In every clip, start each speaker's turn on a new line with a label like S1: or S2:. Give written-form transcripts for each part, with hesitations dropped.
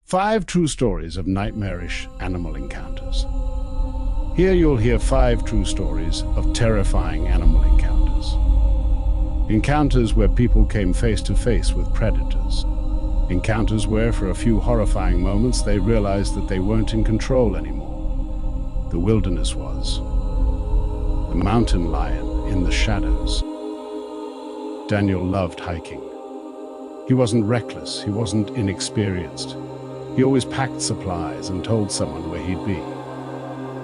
S1: 5 true stories of nightmarish animal encounters. Here you'll hear 5 true stories of terrifying animal encounters. Encounters where people came face to face with predators. Encounters where, for a few horrifying moments, they realized that they weren't in control anymore. The wilderness was. The mountain lion in the shadows. Daniel loved hiking. He wasn't reckless, he wasn't inexperienced. He always packed supplies and told someone where he'd be.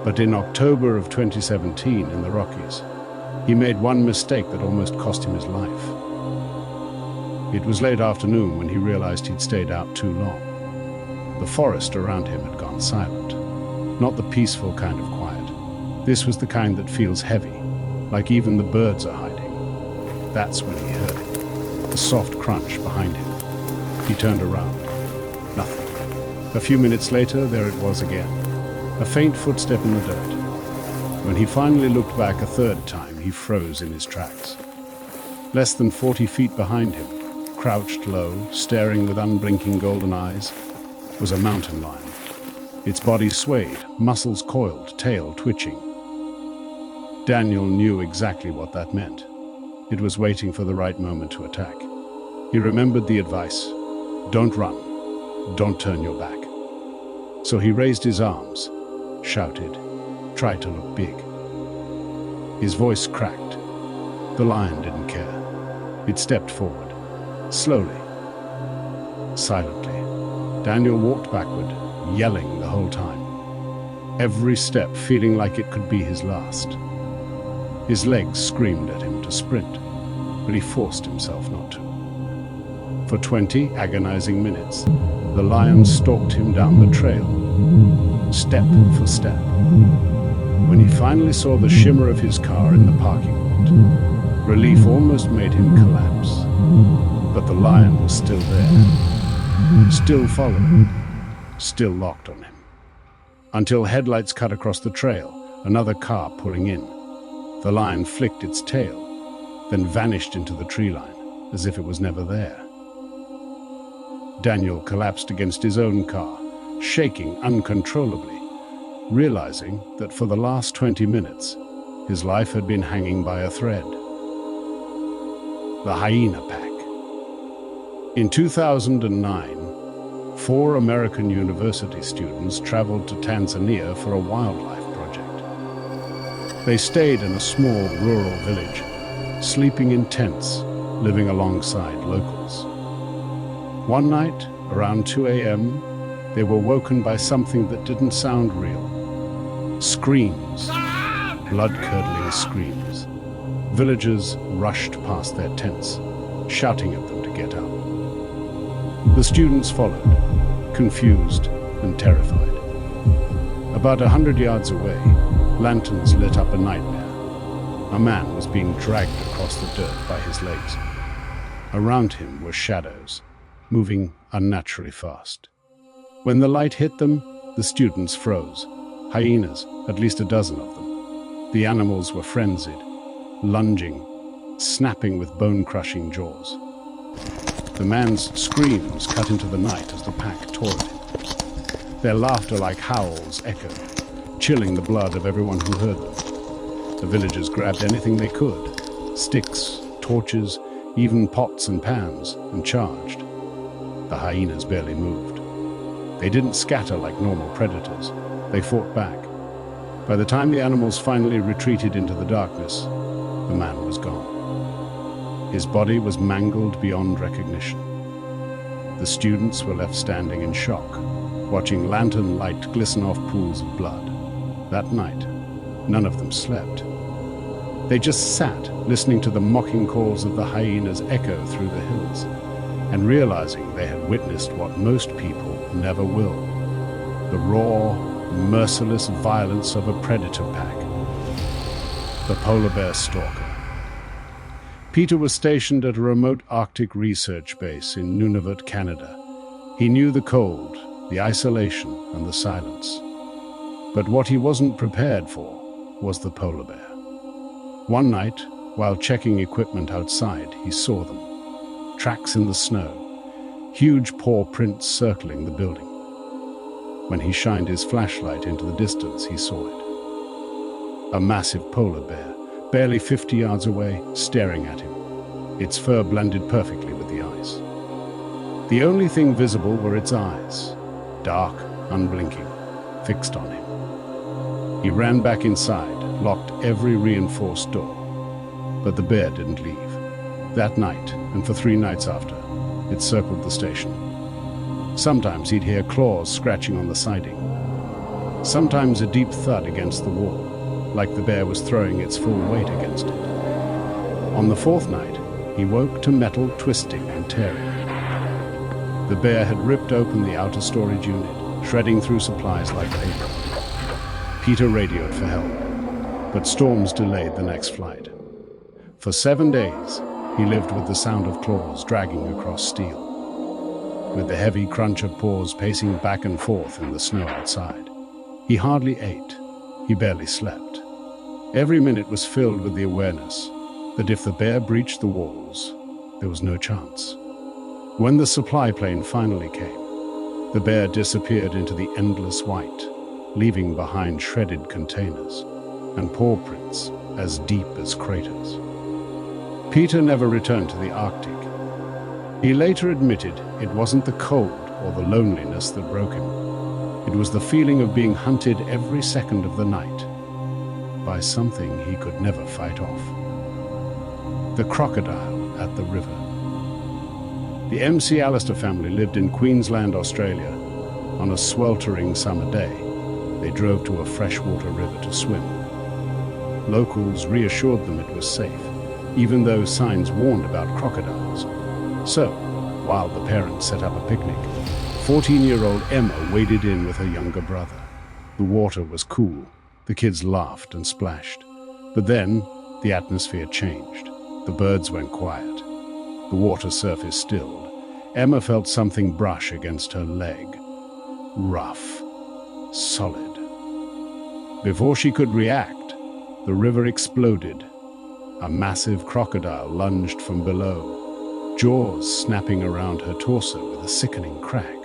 S1: But in October of 2017 in the Rockies, he made one mistake that almost cost him his life. It was late afternoon when he realized he'd stayed out too long. The forest around him had gone silent. Not the peaceful kind of quiet. This was the kind that feels heavy, like even the birds are hiding. That's when he heard it, a soft crunch behind him. He turned around. Nothing. A few minutes later, there it was again, a faint footstep in the dirt. When he finally looked back a third time, he froze in his tracks. Less than 40 feet behind him, crouched low, staring with unblinking golden eyes, was a mountain lion. Its body swayed, muscles coiled, tail twitching. Daniel knew exactly what that meant. It was waiting for the right moment to attack. He remembered the advice: don't run, don't turn your back. So he raised his arms, shouted, tried to look big. His voice cracked. The lion didn't care. It stepped forward, slowly, silently. Daniel walked backward, yelling the whole time. Every step feeling like it could be his last. His legs screamed at him to sprint, but he forced himself not to. For 20 agonizing minutes, the lion stalked him down the trail, step for step. When he finally saw the shimmer of his car in the parking lot, relief almost made him collapse. But the lion was still there, still following, still locked on him. Until headlights cut across the trail, another car pulling in. The lion flicked its tail, then vanished into the tree line, as if it was never there. Daniel collapsed against his own car, shaking uncontrollably, realizing that for the last 20 minutes, his life had been hanging by a thread. The hyena pack. In 2009, 4 American university students traveled to Tanzania for a wildlife project. They stayed in a small rural village, sleeping in tents, living alongside locals. One night, around 2 a.m., they were woken by something that didn't sound real. Screams, blood-curdling screams. Villagers rushed past their tents, shouting at them to get up. The students followed, confused and terrified. About 100 yards away, lanterns lit up a nightmare. A man was being dragged across the dirt by his legs. Around him were shadows, moving unnaturally fast. When the light hit them, the students froze. Hyenas, at least a dozen of them. The animals were frenzied, lunging, snapping with bone-crushing jaws. The man's screams cut into the night as the pack tore at him. Their laughter like howls echoed, chilling the blood of everyone who heard them. The villagers grabbed anything they could, sticks, torches, even pots and pans, and charged. The hyenas barely moved. They didn't scatter like normal predators. They fought back. By the time the animals finally retreated into the darkness, the man was gone. His body was mangled beyond recognition. The students were left standing in shock, watching lantern light glisten off pools of blood. That night, none of them slept. They just sat, listening to the mocking calls of the hyenas echo through the hills, and realizing they had witnessed what most people never will: the raw, merciless violence of a predator pack. The polar bear stalker. Peter was stationed at a remote Arctic research base in Nunavut, Canada. He knew the cold, the isolation, and the silence. But what he wasn't prepared for was the polar bear. One night, while checking equipment outside, he saw them. Tracks in the snow, huge paw prints circling the building. When he shined his flashlight into the distance, he saw it. A massive polar bear, barely 50 yards away, staring at him. Its fur blended perfectly with the ice. The only thing visible were its eyes, dark, unblinking, fixed on him. He ran back inside, locked every reinforced door. But the bear didn't leave. That night, and for 3 nights after, it circled the station. Sometimes he'd hear claws scratching on the siding. Sometimes a deep thud against the wall, like the bear was throwing its full weight against it. On the 4th night, he woke to metal twisting and tearing. The bear had ripped open the outer storage unit, shredding through supplies like paper. Peter radioed for help, but storms delayed the next flight. For 7 days, he lived with the sound of claws dragging across steel, with the heavy crunch of paws pacing back and forth in the snow outside. He hardly ate. He barely slept. Every minute was filled with the awareness that if the bear breached the walls, there was no chance. When the supply plane finally came, the bear disappeared into the endless white, leaving behind shredded containers and paw prints as deep as craters. Peter never returned to the Arctic. He later admitted it wasn't the cold or the loneliness that broke him. It was the feeling of being hunted every second of the night by something he could never fight off. The crocodile at the river. The MC Allister family lived in Queensland, Australia. On a sweltering summer day, they drove to a freshwater river to swim. Locals reassured them it was safe, even though signs warned about crocodiles. So, while the parents set up a picnic, 14-year-old Emma waded in with her younger brother. The water was cool. The kids laughed and splashed. But then, the atmosphere changed. The birds went quiet. The water surface stilled. Emma felt something brush against her leg. Rough. Solid. Before she could react, the river exploded. A massive crocodile lunged from below, jaws snapping around her torso with a sickening crack.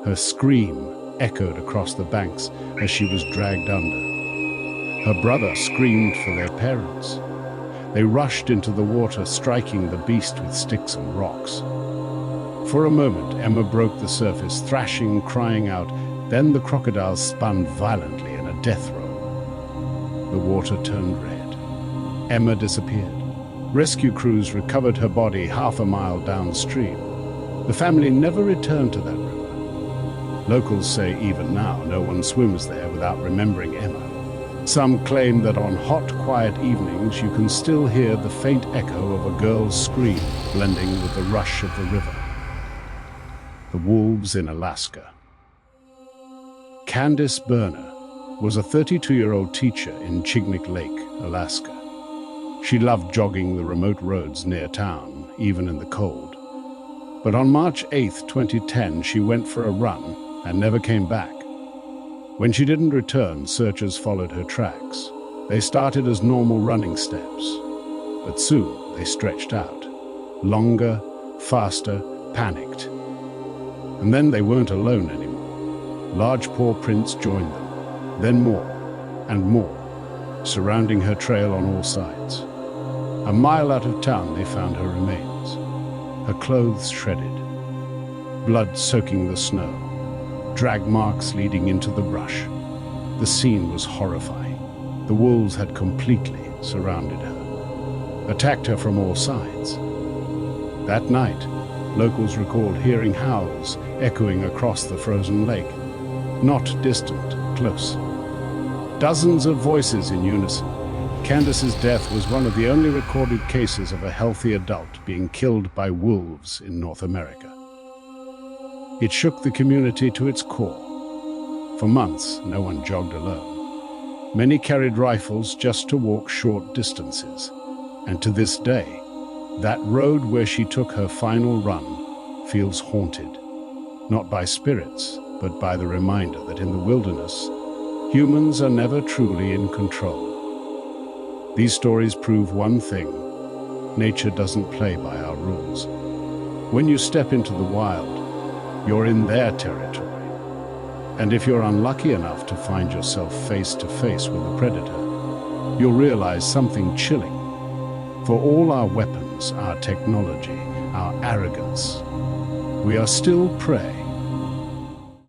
S1: Her scream echoed across the banks as she was dragged under. Her brother screamed for their parents. They rushed into the water, striking the beast with sticks and rocks. For a moment, Emma broke the surface, thrashing, crying out. Then the crocodile spun violently in a death roll. The water turned red. Emma disappeared. Rescue crews recovered her body half a mile downstream. The family never returned to that river. Locals say even now no one swims there without remembering Emma. Some claim that on hot, quiet evenings you can still hear the faint echo of a girl's scream blending with the rush of the river. The wolves in Alaska. Candice Berner was a 32-year-old teacher in Chignik Lake, Alaska. She loved jogging the remote roads near town, even in the cold. But on March 8, 2010, she went for a run and never came back. When she didn't return, searchers followed her tracks. They started as normal running steps, but soon they stretched out. Longer, faster, panicked. And then they weren't alone anymore. Large paw prints joined them, then more and more, surrounding her trail on all sides. A mile out of town, they found her remains, her clothes shredded, blood soaking the snow, drag marks leading into the brush. The scene was horrifying. The wolves had completely surrounded her, attacked her from all sides. That night, locals recalled hearing howls echoing across the frozen lake, not distant, close. Dozens of voices in unison. Candice's death was one of the only recorded cases of a healthy adult being killed by wolves in North America. It shook the community to its core. For months, no one jogged alone. Many carried rifles just to walk short distances. And to this day, that road where she took her final run feels haunted, not by spirits, but by the reminder that in the wilderness, humans are never truly in control. These stories prove one thing: nature doesn't play by our rules. When you step into the wild, you're in their territory. And if you're unlucky enough to find yourself face to face with a predator, you'll realize something chilling. For all our weapons, our technology, our arrogance, we are still prey.